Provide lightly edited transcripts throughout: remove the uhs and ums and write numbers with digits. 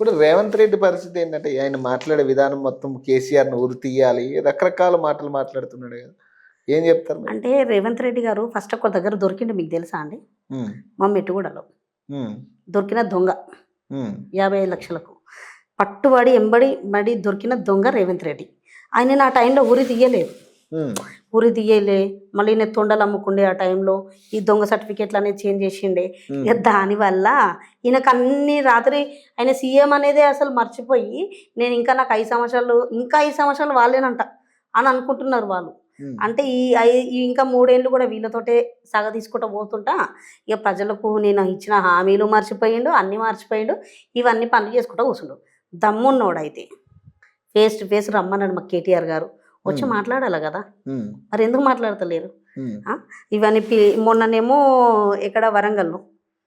ఇప్పుడు రేవంత్ రెడ్డి పరిస్థితి ఏంటంటే ఆయన మాట్లాడే విధానం మొత్తం కేసీఆర్‌ని ఉరి తీయాలి. రకరకాల మాటలు మాట్లాడుతున్నాడు గదా! ఏం చెప్తారు మీరు? అంటే రేవంత్ రెడ్డి గారు ఫస్ట్ ఒక దగ్గర దొరికిండు మీకు తెలుసా అండి? హ్మ్. మా మెట్టుగూడలో. హ్మ్. దొరికిన దొంగ హ్మ్. 55,00,000కు. పట్టుబడి ఎంబడి బడి దొరికిన దొంగ రేవంత్ రెడ్డి. ఆయనని ఆ టైంలో ఉరి తీయలేదు. హ్మ్. ఉరి తీయలే. మళ్ళీ ఈయన తొండలు అమ్ముకుండే ఆ టైంలో. ఈ దొంగ సర్టిఫికేట్‌లనేది చేంజ్ చేసిండే. ఇక హ్మ్. దానివల్ల ఈయనకన్నీ రాత్రి ఆయన సీఎం అనేదే అసలు మర్చిపోయి, నేను ఇంకా నాకు 5 సంవత్సరాలు ఇంకా 5 సంవత్సరాలు వాళ్ళేనంట అని అనుకుంటున్నారు వాళ్ళు. హ్మ్. అంటే ఈ ఇంకా 3 ఏళ్ళు కూడా వీళ్ళతోటే సాగదీసుకుంటూ పోతుంటా, ఇక ప్రజలకు నేను ఇచ్చిన హామీలు మర్చిపోయిండు, అన్నీ మర్చిపోయిండు. ఇవన్నీ పనులు చేసుకుంటూ కూర్చుండు. దమ్మున్నోడైతే ఫేస్ టు ఫేస్ రమ్మన్నాడు మా కేటీఆర్ గారు. వచ్చి హ్మ్. మాట్లాడాలి గదా! హ్మ్. మరెందుకు మాట్లాడతలేరు? హ్మ్. ఆ! ఇవన్నీ మొన్ననేమో ఎక్కడ వరంగల్‌లో,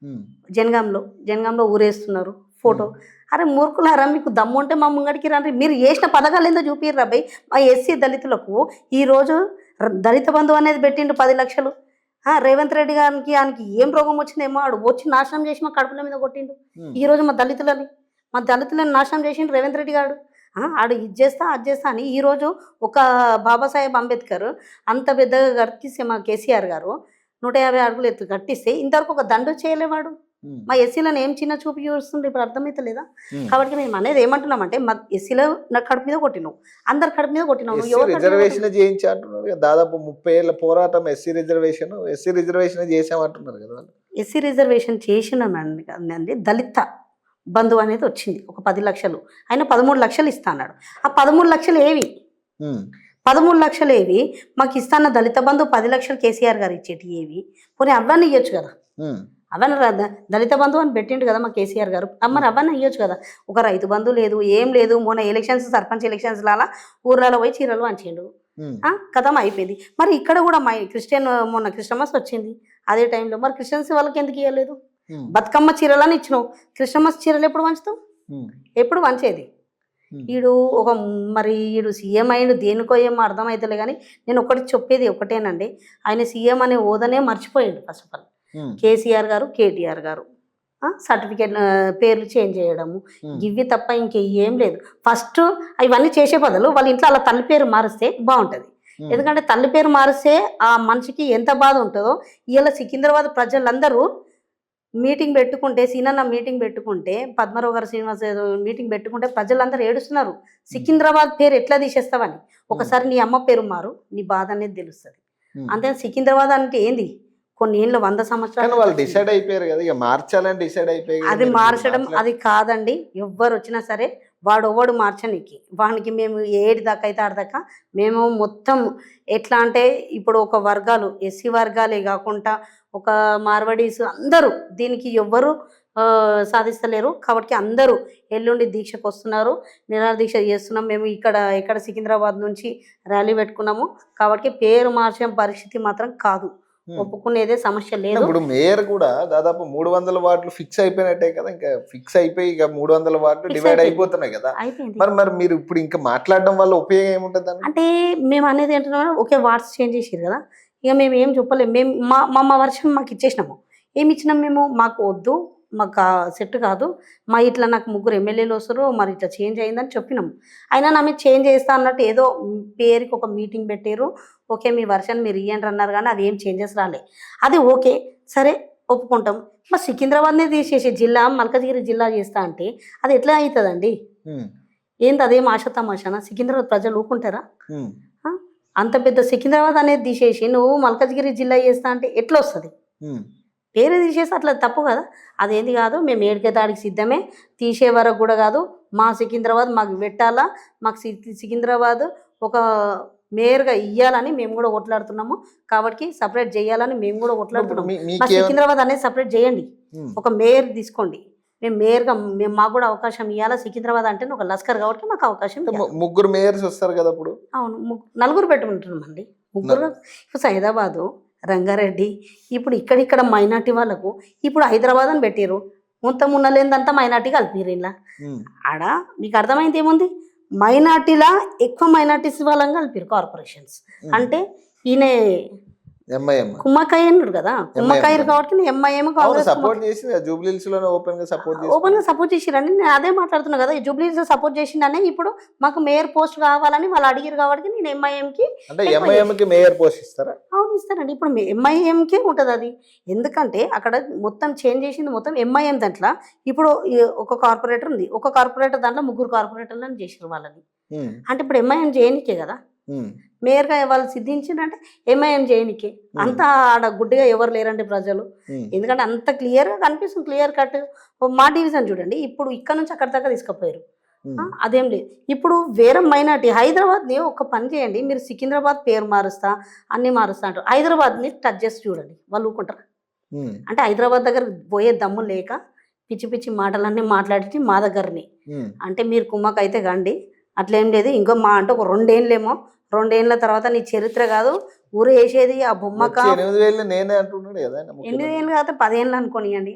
హ్మ్. జనగాంలో ఊరేస్తున్నారు. హ్మ్. ఫోటో. అరే మూర్ఖులారా! మీకు దమ్ముంటే మా ముంగడికి రండి. మీరు జేసిన పథకాలేందో జూపియర్రా బయ్. మా ఎస్సీ దళితులకు ఈరోజు దళిత బంధు అనేది పెట్టిండు 10,00,000. రేవంత్ రెడ్డి గారికి ఆనికి ఏం రోగం వచ్చిందేమో ఆడు వచ్చి నాశనం చేసి మా కడుపుల మీద కొట్టిండు. హ్మ్. ఈరోజు మా దళితులని నాశనం చేసిండు రేవంత్ రెడ్డి గాడు. ఆడు ఇది జేస్తా, అది జేస్తా అని ఈరోజు ఒక బాబాసాహెబ్ అంబేద్కర్ అంత పెద్దగా కట్టిస్తే మా కేసీఆర్ గారు 150 అడుగులు ఎత్తు కట్టిస్తే ఇంతవరకు ఒక దండు చేయలే వాడు. హ్మ్. మా ఎస్సీలను ఏం చిన్న చూపు చూస్తుండ్రు ఇప్పుడు అర్థమైతలేదా? హ్మ్. కాబట్టి మేము అనేది ఏమంటున్నామంటే మా ఎస్సీలో నా కడుపు మీద కొట్టినవు. అందరి కడుపు మీద కొట్టినవు. నువ్వు ఎస్సీ ఎవరి కడుపు మీద కొట్టినవు? రిజర్వేషనే చేయించా అంటున్నారు గదా! దాదాపు 30 ఏళ్ల పోరాటం ఎస్సీ రిజర్వేషనే చేశామంటున్నారు గదా! వాళ్ళు. ఎస్సీ రిజర్వేషన్ చేసినానండి కాదండి. దళిత బంధు అనేది వచ్చింది. ఒక 10,00,000. ఆయన 13,00,000 ఇస్తా అన్నాడు. ఆ 13,00,000 ఏవి? హ్మ్. 13,00,000 ఏవి? మాకిస్తాన్న దళిత బంధు 10,00,000 కేసీఆర్ గారు ఇచ్చేటియి ఏవి? పోనీ అవ్వన్నా ఇయ్యొచ్చు గదా! హ్మ్. అవన్నీ దళిత బంధు అని పెట్టిండు కదా మా కేసీఆర్ గారు. మరి హ్మ్. అవన్నీ ఇయ్యొచ్చు కదా! ఒక రైతు బంధు లేదు, ఏం లేదు. మొన్న సర్పంచ్ ఎలక్షన్స్‌లలా ఊర్లలో పోయి చీరలు పంచిండు. హ్మ్. ఖతం అయిపోయింది. మరి ఇక్కడ గూడా మొన్న క్రిస్టమస్ వచ్చింది. అదే టైంలో మరి క్రిస్టియన్స్ వాళ్ళకెందుకు ఇయ్యలేదు? హ్మ్. బతుకమ్మ చీరలని ఇచ్చినావు. క్రిస్టమస్ చీరలు ఎప్పుడు పంచుతావు? హ్మ్. ఎప్పుడు పంచేది? హ్మ్. ఈడు ఒక మరి ఈడు సీఎం అయిండు దేనికో ఏమో అర్థమైతలే గానీ, నేను ఒకటి చెప్పేది ఒకటేనండి. ఆయన సీఎం అనే హోదానే మర్చిపోయిండు ఫస్ట్ ఆఫ్ ఆల్. హ్మ్. కేసీఆర్ గారు, కేటీఆర్ గారు. సర్టిఫికేట్ పేర్లు చేంజ్ చేయడము. హ్మ్. గివ్వి తప్ప ఇంకేం లేదు. ఫస్టు ఇవన్నీ చేసే బదులు వాళ్ళ ఇంట్లో ఆళ్ళ తల్లి పేరు మారిస్తే బావుంటది. హ్మ్. ఎందుకంటే తల్లి పేరు మారిస్తే ఆ మనిషికి ఎంత బాధ ఉంటదో, ఇయాల సికింద్రాబాద్ ప్రజలందరూ మీటింగ్ పెట్టుకుంటే, సీనన్న మీటింగ్ పెట్టుకుంటే, పద్మారావు గారు, శ్రీనివాస్ ఏదో మీటింగ్ పెట్టుకుంటే ప్రజలందరూ ఏడుస్తున్నారు. హ్మ్. సికింద్రాబాద్ పేరు ఎట్లా తీసేస్తావని. హ్మ్. ఒకసారి నీ అమ్మ పేరు మారు. నీ బాధ అనేది తెలుస్తది. హ్మ్. అంతే సికింద్రాబాద్ అంటే ఏంది? కొన్ని ఏళ్ళు 100 సంవత్సరాల కానీ నుంచి వాళ్ళు వచ్చింది. డిసైడ్ అయిపోయారు గదా! ఇగ మార్చాలని డిసైడ్ అయిపోయి గదా! అది మీరు మీరు మార్చడం మాట్లా అది కాదండి. ఎవ్వరొచ్చినా సరే వాడెవ్వడు మార్చనీకి. వానికి మేము ఏటి దాకా అయితే ఆడిదాకా మేము మొత్తం ఎట్లా అంటే ఇప్పుడు ఒక వర్గాలు ఎస్సీ వర్గాలే గాకుండా ఒక మార్వాడీస్ అందరూ దీనికి ఎవ్వరు సాధిస్తలేరు. కాబట్టి అందరూ ఎల్లుండి దీక్షకొస్తున్నారు. నిరాహార దీక్ష చేస్తున్నాం. మేము ఇక్కడ సికింద్రాబాద్ నుంచి ర్యాలీ పెట్టుకున్నాము. కాబట్టి పేరు మార్చే పరిస్థితి మాత్రం కాదు. హ్మ్. ఒప్పుకునేదే సమస్య అంటే లేదు. ఇప్పుడు మేయర్ గూడా దాదాపు 300 వార్డులు ఫిక్స్ అయిపోయినట్టే కదా! ఇంకా ఫిక్స్ అయిపోయి ఇక 300 వార్డులు ఫిక్స్ డివైడ్ అయిపోయింది. అయిపోతున్నాయి గదా! అయిపోయింది. మరి మరి మీరు ఇప్పుడు ఇంకా మాట్లాడడం వల్ల ఉపయోగం ఏముంటదని? అంటే మేమనేది ఏంటంటే ఓకే. వార్డ్స్ చేంజ్ చేసిర్రు గదా! ఇక మేమేం చెప్పలేము. మేము మా మా మా వర్షన్ మాకిచ్చేసినాము. ఏమిచ్చినాం మేము? మాకు వద్దు. మాకా సెట్ కాదు. ఇట్లా నాకు ముగ్గురు ఎమ్మెల్యేలు వస్తుర్రు. మరి ఇట్లా చేంజ్ అయిందని చెప్పినాము. అయినా నా మీద చేంజ్ చేస్తా అన్నట్టు ఏదో పేరుకి ఒక మీటింగ్ పెట్టిర్రు. ఓకే. మీ వర్షన్ మీరు ఇయ్యండి అన్నారు గానీ అదేం చేంజెస్ రాలే. అది ఓకే. సరే ఒప్పుకుంటాం. మరి సికింద్రాబాద్‌నే తీసేసి మల్కాజిగిరి జిల్లా చేస్తా అంటే అది ఎట్లా అయితదండి? హ్మ్. ఏంది అదేం ఆషా తమాషానా? సికింద్రాబాద్ ప్రజలు ఊకుంటారా? హ్మ్. ఆ! అంత పెద్ద సికింద్రాబాద్ అనేది తీసేసి నువ్వు మల్కాజ్గిరి జిల్లా చేస్తా అంటే ఎట్లొస్తది? హ్మ్. పేరే తీసేస్తే అట్లా తప్పు గదా! అదేంది గాదు. మేము ఏడికే దాడికి సిద్ధమే. తీసే వరకు గూడా గాదు. మా సికింద్రాబాద్ మాకు పెట్టాలా. మాకు సికింద్రాబాద్ ఒక మేయర్‌గా ఇయ్యాలని మేము గూడా కొట్లాడుతున్నాము. కాబట్టి సెపరేట్ జేయాలని మేము గూడా అంటే ఇప్పుడు కొట్లాడుతున్నాము. మా మీకేమన్ సికింద్రాబాద్ అనేది సెపరేట్ జేయండి. హ్మ్. ఒక మేయర్ తీసుకోండి. మాకు గూడా అవకాశం ఇయ్యాలా. సికింద్రాబాద్ అంటేనే ఒక లస్కర్ కాబట్టి మాకు అవకాశం అంటే ఇయ్యాల. ముగ్గురు మేయర్స్ వస్తారు గదా! అప్పుడు. అవును. నలుగురు పెట్టుకుంటున్నామండి. ముగ్గురు న ఇప్పుడు సైదాబాదు, రంగారెడ్డి ఇప్పుడు ఇక్కడిక్కడ మైనార్టీ వాళ్ళకు ఇప్పుడు హైదరాబాద్ అని పెట్టిర్రు. ముంతమున్నలేందంతా మైనార్టీ కలిపిర్రు ఈళ్ళ. హ్మ్. ఆడ మీకు అర్థమైంది ఏముంది? మైనార్టీలా ఎక్కువ మైనార్టీస్ వాళ్ళని కలిపిర్రు కార్పొరేషన్స్. హ్మ్. అంటే ఈయనే ఎంఐఎం కుమ్మకాయ అన్నాడు కదా, కుమ్మకాయ కాబట్టి ఎంఐఎం కాంగ్రెస్ సపోర్ట్ చేసింది జూబ్లీహిల్స్ లోనే ఓపెన్ గా సపోర్ట్ చేసి ఓపెన్ గా సపోర్ట్ చేసిరండి. నేను అదే మాట్లాడుతున్నా కదా, జూబ్లీస్ సపోర్ట్ చేసిండనే ఇప్పుడు మాకు మేయర్ పోస్ట్ కావాలని వాళ్ళు అడిగారు కాబట్టి నేను ఎంఐఎంకి. అంటే ఎంఐఎం కి మేయర్ పోస్ట్ ఇస్తారా? అవును ఇస్తారండి. ఇప్పుడు ఎంఐఎంకే ఉంటుంది అది, ఎందుకంటే అక్కడ మొత్తం చేంజ్ చేసింది మొత్తం ఎంఐఎం దాంట్లో. ఇప్పుడు ఒక కార్పొరేటర్ ఉంది, ఒక కార్పొరేటర్ దాంట్లో 3 కార్పొరేటర్లను చేసారు వాళ్ళని. అంటే ఇప్పుడు ఎంఐఎం చేయనికే కదా మేయర్గా వాళ్ళు సిద్ధించిందంటే ఎంఐఎం చేయనికే. అంత ఆడ గుడ్డిగా ఎవరు లేరండి ప్రజలు, ఎందుకంటే అంత క్లియర్గా కనిపిస్తుంది, క్లియర్ కట్. మా డివిజన్ చూడండి, ఇప్పుడు ఇక్కడ నుంచి అక్కడ దాకా తీసుకుపోయారు. అదేం లేదు. ఇప్పుడు వేరే మైనార్టీ హైదరాబాద్ని ఒక పని చేయండి, మీరు సికింద్రాబాద్ పేరు మారుస్తా అన్ని మారుస్తా అంటారు, హైదరాబాద్ని టచ్ చేసి చూడండి, వాళ్ళు ఊరుకుంటారు. అంటే హైదరాబాద్ దగ్గర పోయే దమ్ము లేక పిచ్చి పిచ్చి మాటలన్నీ మాట్లాడి మా దగ్గరని అంటే మీరు కుమ్మక అయితే కండి, అట్లేం లేదు. ఇంకో మా అంటే ఒక 2 ఏళ్ళేమో, 2 ఏళ్ళ తర్వాత నీ చరిత్ర కాదు ఊరు వేసేది ఆ బొమ్మక. 8,000 నేనే అంటున్నాడు కదా. 8 ఏళ్ళు కాదు 10 ఏళ్ళు అనుకోనియండి.